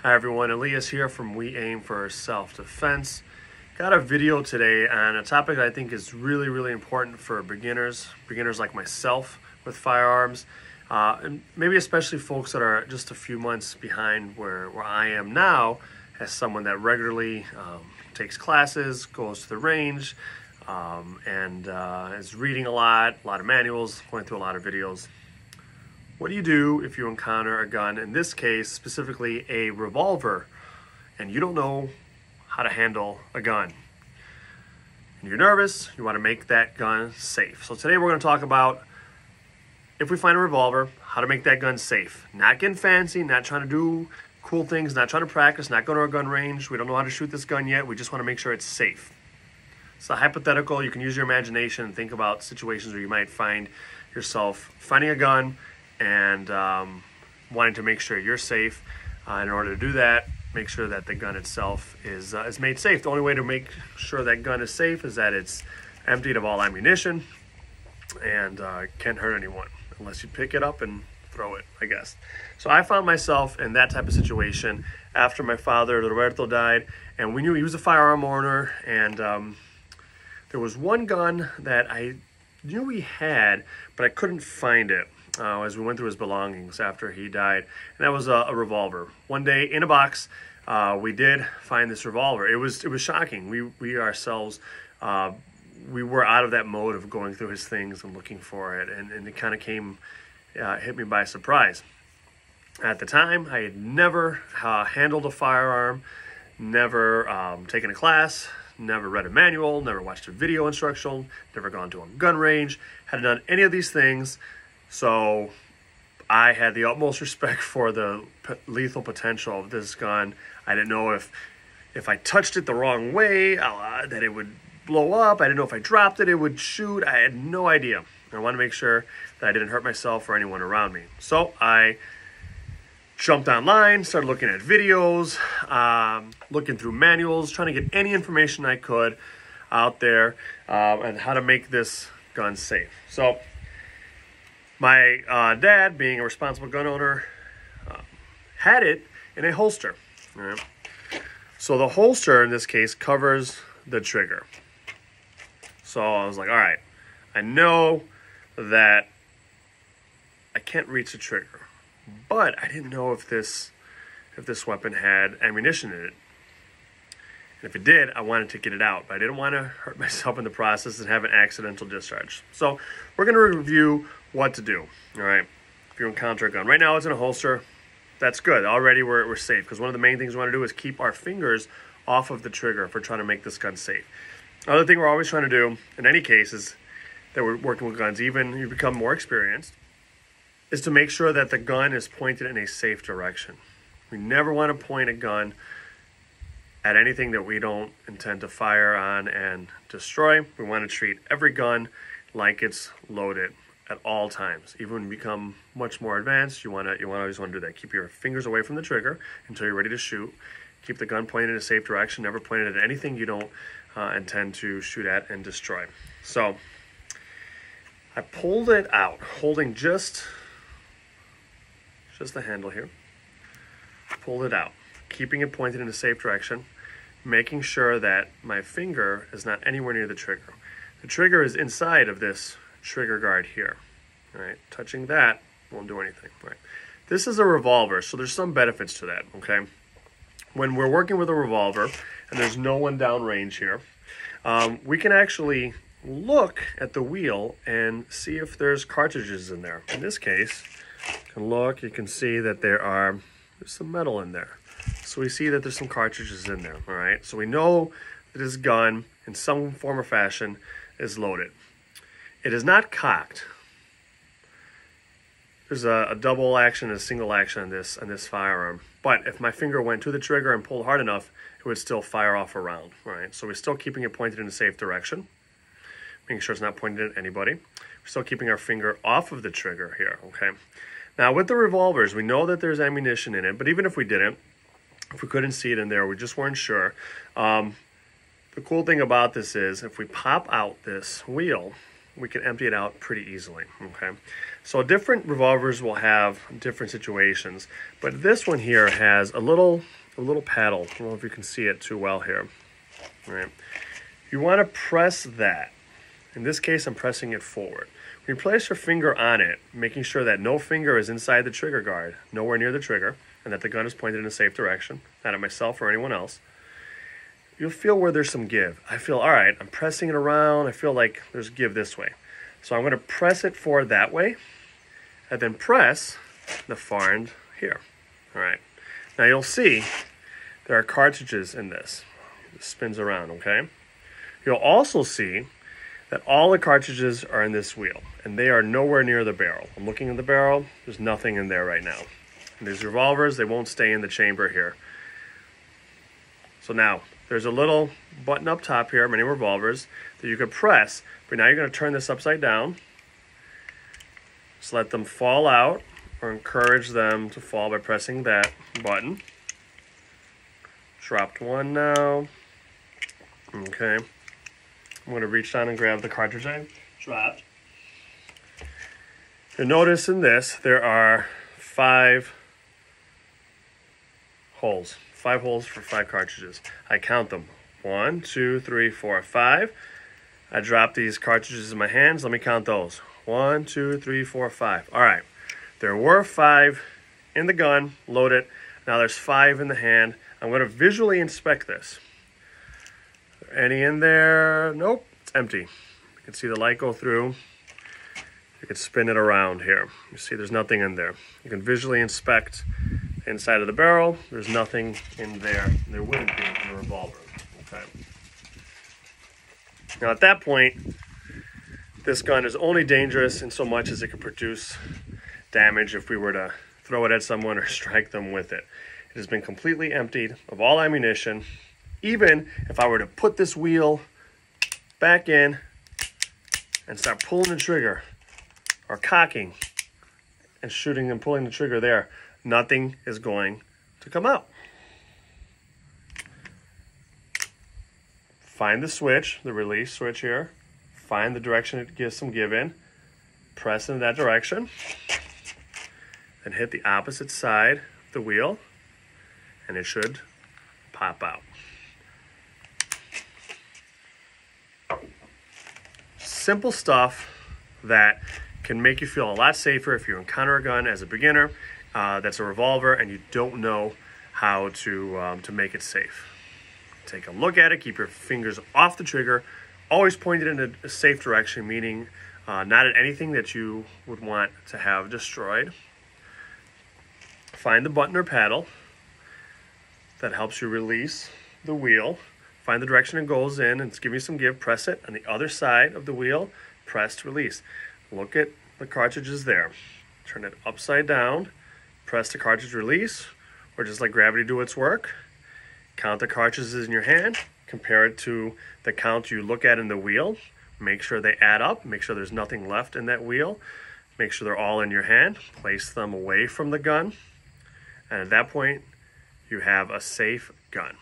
Hi everyone, Elias here from We Aim for Self-Defense. Got a video today on a topic that I think is really important for beginners like myself with firearms, and maybe especially folks that are just a few months behind where I am now as someone that regularly takes classes, goes to the range, and is reading a lot of manuals, going through a lot of videos. What do you do if you encounter a gun, in this case, specifically a revolver, and you don't know how to handle a gun? And you're nervous, you want to make that gun safe. So today we're going to talk about, if we find a revolver, how to make that gun safe. Not getting fancy, not trying to do cool things, not trying to practice, not going to a gun range. We don't know how to shoot this gun yet. We just want to make sure it's safe. It's a hypothetical. You can use your imagination and think about situations where you might find yourself finding a gun and wanting to make sure you're safe. In order to do that, make sure that the gun itself is made safe. The only way to make sure that gun is safe is that it's emptied of all ammunition and can't hurt anyone unless you pick it up and throw it, I guess. So I found myself in that type of situation after my father, Roberto, died, and we knew he was a firearm owner, and there was one gun that I knew he had, but I couldn't find it. As we went through his belongings after he died, and that was a revolver. One day in a box, we did find this revolver. It was shocking. We ourselves, we were out of that mode of going through his things and looking for it, and it kind of hit me by surprise. At the time, I had never handled a firearm, never taken a class, never read a manual, never watched a video instructional, never gone to a gun range, hadn't done any of these things. So I had the utmost respect for the lethal potential of this gun. I didn't know if I touched it the wrong way, that it would blow up. I didn't know if I dropped it, it would shoot. I had no idea. I wanted to make sure that I didn't hurt myself or anyone around me. So I jumped online, started looking at videos, looking through manuals, trying to get any information I could out there on how to make this gun safe. So my dad, being a responsible gun owner, had it in a holster. All right? So the holster, in this case, covers the trigger. So I was like, all right, I know that I can't reach the trigger, but I didn't know if this weapon had ammunition in it. And if it did, I wanted to get it out, but I didn't want to hurt myself in the process and have an accidental discharge. So we're going to review what to do, all right, if you encounter a gun. Right now it's in a holster. That's good. Already we're safe, because one of the main things we want to do is keep our fingers off of the trigger if we're trying to make this gun safe. Another thing we're always trying to do, in any case, is that we're working with guns, even you become more experienced, is to make sure that the gun is pointed in a safe direction. We never want to point a gun at anything that we don't intend to fire on and destroy. We want to treat every gun like it's loaded at all times. Even when you become much more advanced, you always want to do that. Keep your fingers away from the trigger until you're ready to shoot. Keep the gun pointed in a safe direction. Never point it at anything you don't intend to shoot at and destroy. So I pulled it out, holding just the handle here. Pulled it out, keeping it pointed in a safe direction, making sure that my finger is not anywhere near the trigger. The trigger is inside of this trigger guard here. All right, touching that won't do anything. All right, this is a revolver, so there's some benefits to that. Okay, when we're working with a revolver and there's no one downrange here, we can actually look at the wheel and see if there's cartridges in there. In this case, you can look, you can see that there's some metal in there. So we see that there's some cartridges in there. All right, so we know that this gun in some form or fashion is loaded. It is not cocked. There's a double action and a single action on this firearm. But if my finger went to the trigger and pulled hard enough, it would still fire off a round. All right, so we're still keeping it pointed in a safe direction, making sure it's not pointed at anybody. We're still keeping our finger off of the trigger here. Okay. Now with the revolvers, we know that there's ammunition in it, but even if we didn't, if we couldn't see it in there, we just weren't sure. The cool thing about this is if we pop out this wheel, we can empty it out pretty easily, okay? So different revolvers will have different situations, but this one here has a little paddle. I don't know if you can see it too well here, all right? You want to press that. In this case, I'm pressing it forward. When you place your finger on it, making sure that no finger is inside the trigger guard, nowhere near the trigger, and that the gun is pointed in a safe direction, not at myself or anyone else, you'll feel where there's some give. I feel, all right, I'm pressing it around. I feel like there's give this way. So I'm going to press it forward that way, and then press the far end here. All right. Now you'll see there are cartridges in this. It spins around, okay? You'll also see that all the cartridges are in this wheel, and they are nowhere near the barrel. I'm looking at the barrel. There's nothing in there right now. And these revolvers, they won't stay in the chamber here. So now, there's a little button up top here, many revolvers, that you could press, but now you're going to turn this upside down. Just let them fall out, or encourage them to fall by pressing that button. Dropped one now. Okay. I'm going to reach down and grab the cartridge I dropped. You'll notice in this, there are 5 holes. 5 holes for 5 cartridges. I count them. 1, 2, 3, 4, 5. I drop these cartridges in my hands. Let me count those. 1, 2, 3, 4, 5. All right. There were 5 in the gun, loaded. Now there's 5 in the hand. I'm going to visually inspect this. Any in there? Nope, it's empty. You can see the light go through. You can spin it around here. You see there's nothing in there. You can visually inspect the inside of the barrel. There's nothing in there. There wouldn't be in a revolver. Okay. Now at that point, this gun is only dangerous in so much as it can produce damage if we were to throw it at someone or strike them with it. It has been completely emptied of all ammunition. Even if I were to put this wheel back in and start pulling the trigger or cocking and shooting and pulling the trigger there, nothing is going to come out. Find the switch, the release switch here. Find the direction it gives some give in. Press in that direction. Then hit the opposite side of the wheel and it should pop out. Simple stuff that can make you feel a lot safer if you encounter a gun as a beginner that's a revolver and you don't know how to make it safe. Take a look at it, keep your fingers off the trigger, always point it in a safe direction, meaning not at anything that you would want to have destroyed. Find the button or paddle that helps you release the wheel. Find the direction it goes in and give me some give. Press it on the other side of the wheel. Press to release. Look at the cartridges there. Turn it upside down. Press the cartridge release, or just let gravity do its work. Count the cartridges in your hand. Compare it to the count you look at in the wheel. Make sure they add up. Make sure there's nothing left in that wheel. Make sure they're all in your hand. Place them away from the gun. And at that point, you have a safe gun.